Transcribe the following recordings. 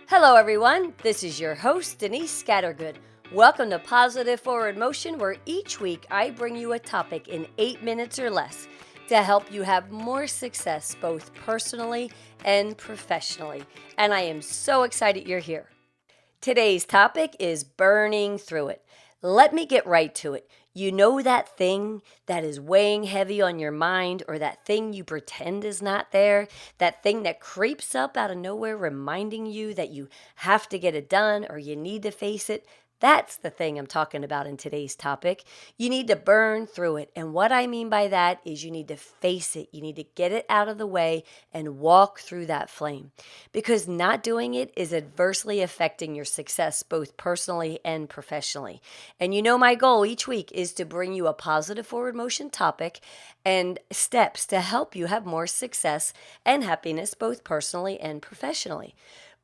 Hello, everyone. This is your host, Denise Scattergood. Welcome to Positive Forward Motion, where each week I bring you a topic in 8 minutes or less to help you have more success both personally and professionally. And I am so excited you're here. Today's topic is burning through it. Let me get right to it. You know that thing that is weighing heavy on your mind, or that thing you pretend is not there, that thing that creeps up out of nowhere reminding you that you have to get it done or you need to face it. That's the thing I'm talking about in today's topic. You need to burn through it. And what I mean by that is you need to face it. You need to get it out of the way and walk through that flame. Because not doing it is adversely affecting your success both personally and professionally. And you know my goal each week is to bring you a positive forward motion topic and steps to help you have more success and happiness both personally and professionally.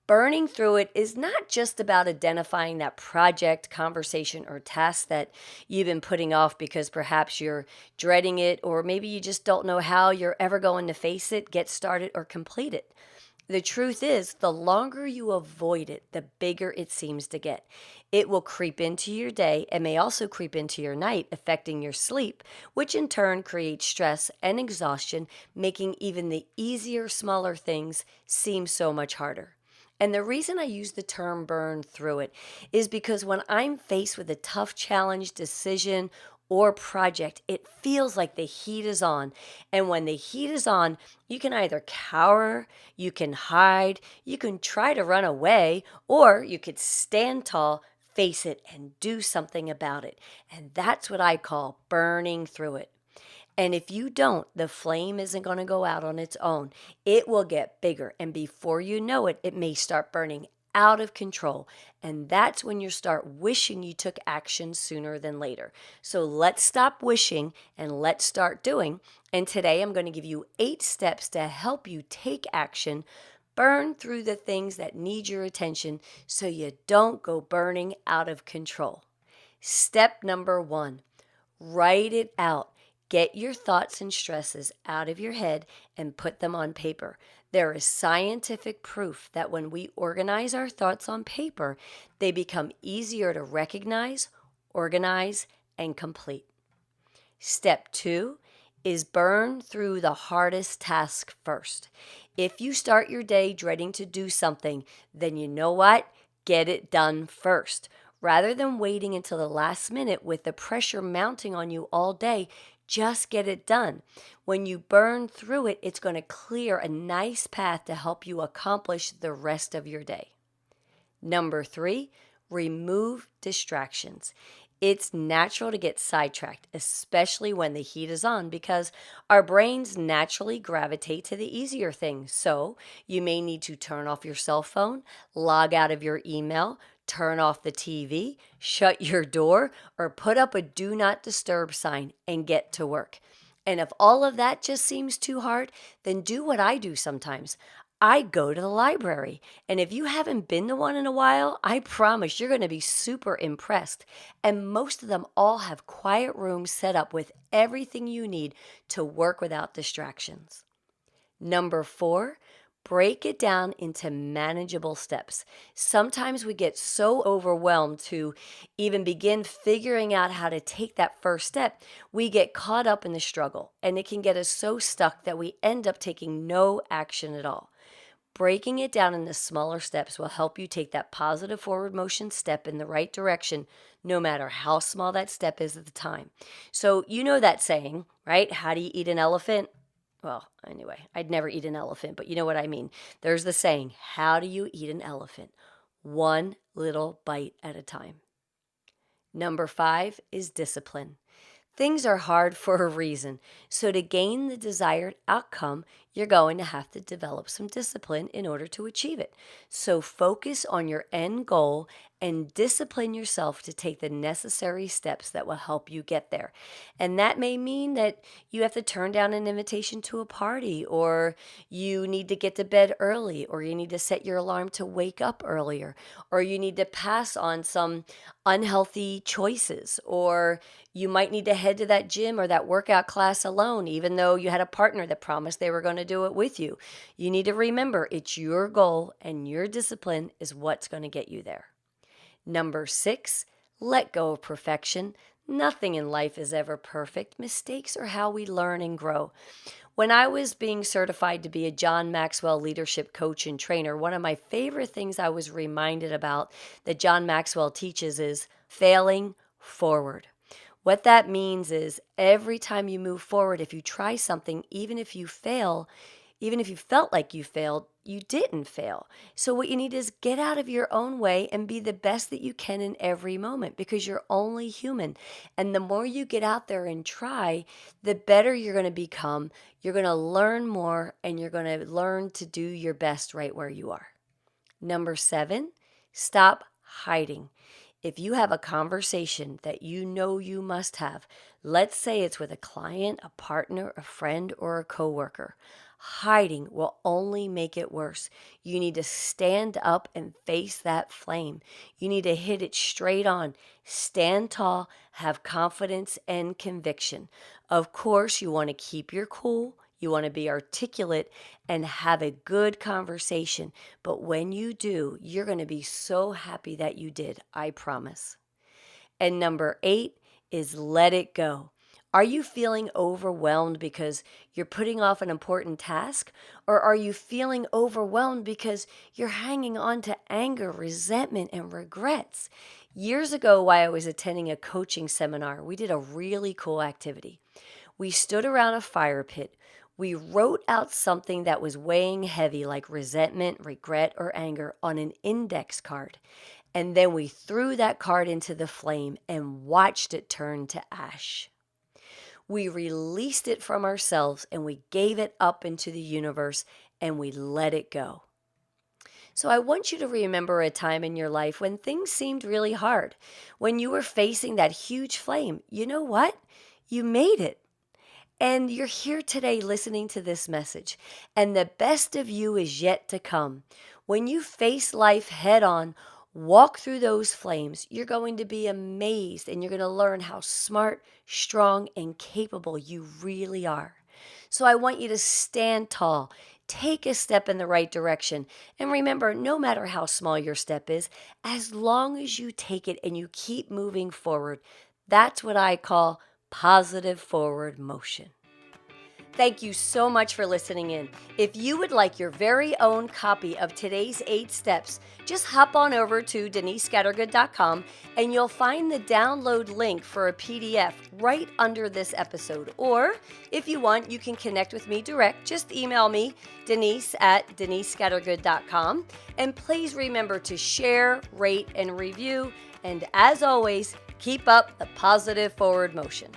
Burning through it is not just about identifying that project, conversation, or task that you've been putting off because perhaps you're dreading it, or maybe you just don't know how you're ever going to face it, get started, or complete it. The truth is, the longer you avoid it, the bigger it seems to get. It will creep into your day and may also creep into your night, affecting your sleep, which in turn creates stress and exhaustion, making even the easier, smaller things seem so much harder. And the reason I use the term burn through it is because when I'm faced with a tough challenge, decision, or project, it feels like the heat is on. And when the heat is on, you can either cower, you can hide, you can try to run away, or you could stand tall, face it, and do something about it. And that's what I call burning through it. And if you don't, the flame isn't going to go out on its own. It will get bigger. And before you know it, it may start burning out of control. And that's when you start wishing you took action sooner than later. So let's stop wishing and let's start doing. And today I'm going to give you 8 steps to help you take action, burn through the things that need your attention so you don't go burning out of control. Step number 1, write it out. Get your thoughts and stresses out of your head and put them on paper. There is scientific proof that when we organize our thoughts on paper, they become easier to recognize, organize, and complete. Step 2 is burn through the hardest task first. If you start your day dreading to do something, then you know what? Get it done first. Rather than waiting until the last minute with the pressure mounting on you all day, just get it done. When you burn through it, it's going to clear a nice path to help you accomplish the rest of your day. Number 3, remove distractions. It's natural to get sidetracked, especially when the heat is on, because our brains naturally gravitate to the easier things. So you may need to turn off your cell phone, log out of your email, turn off the TV, shut your door, or put up a do not disturb sign and get to work. And if all of that just seems too hard, then do what I do sometimes. I go to the library. And if you haven't been to one in a while, I promise you're going to be super impressed. And most of them all have quiet rooms set up with everything you need to work without distractions. Number 4, break it down into manageable steps. Sometimes we get so overwhelmed to even begin figuring out how to take that first step, we get caught up in the struggle, and it can get us so stuck that we end up taking no action at all. Breaking it down into smaller steps will help you take that positive forward motion step in the right direction, no matter how small that step is at the time. So you know that saying, right? How do you eat an elephant? Well, anyway, I'd never eat an elephant, but you know what I mean. There's the saying, how do you eat an elephant? One little bite at a time. Number 5 is discipline. Things are hard for a reason. So to gain the desired outcome, you're going to have to develop some discipline in order to achieve it. So focus on your end goal and discipline yourself to take the necessary steps that will help you get there. And that may mean that you have to turn down an invitation to a party, or you need to get to bed early, or you need to set your alarm to wake up earlier, or you need to pass on some unhealthy choices, or you might need to head to that gym or that workout class alone, even though you had a partner that promised they were going to do it with you. You need to remember it's your goal and your discipline is what's going to get you there. Number 6, let go of perfection. Nothing in life is ever perfect. Mistakes are how we learn and grow. When I was being certified to be a John Maxwell leadership coach and trainer, one of my favorite things I was reminded about that John Maxwell teaches is failing forward. What that means is every time you move forward, if you try something, even if you fail, even if you felt like you failed, you didn't fail. So what you need is get out of your own way and be the best that you can in every moment because you're only human. And the more you get out there and try, the better you're going to become. You're going to learn more and you're going to learn to do your best right where you are. Number 7, stop hiding. If you have a conversation that you know you must have, let's say it's with a client, a partner, a friend, or a coworker, hiding will only make it worse. You need to stand up and face that flame. You need to hit it straight on. Stand tall, have confidence and conviction. Of course, you want to keep your cool. You want to be articulate and have a good conversation. But when you do, you're going to be so happy that you did, I promise. And number 8 is let it go. Are you feeling overwhelmed because you're putting off an important task? Or are you feeling overwhelmed because you're hanging on to anger, resentment, and regrets? Years ago, while I was attending a coaching seminar, we did a really cool activity. We stood around a fire pit. We wrote out something that was weighing heavy like resentment, regret, or anger on an index card. And then we threw that card into the flame and watched it turn to ash. We released it from ourselves and we gave it up into the universe and we let it go. So I want you to remember a time in your life when things seemed really hard, when you were facing that huge flame. You know what? You made it. And you're here today listening to this message, and the best of you is yet to come. When you face life head on, walk through those flames, you're going to be amazed and you're going to learn how smart, strong, and capable you really are. So I want you to stand tall, take a step in the right direction, and remember, no matter how small your step is, as long as you take it and you keep moving forward, that's what I call positive forward motion. Thank you so much for listening in. If you would like your very own copy of today's 8 steps, just hop on over to denisescattergood.com and you'll find the download link for a PDF right under this episode. Or if you want, you can connect with me direct. Just email me, denise@denisescattergood.com. And please remember to share, rate, and review. And as always, keep up the positive forward motion.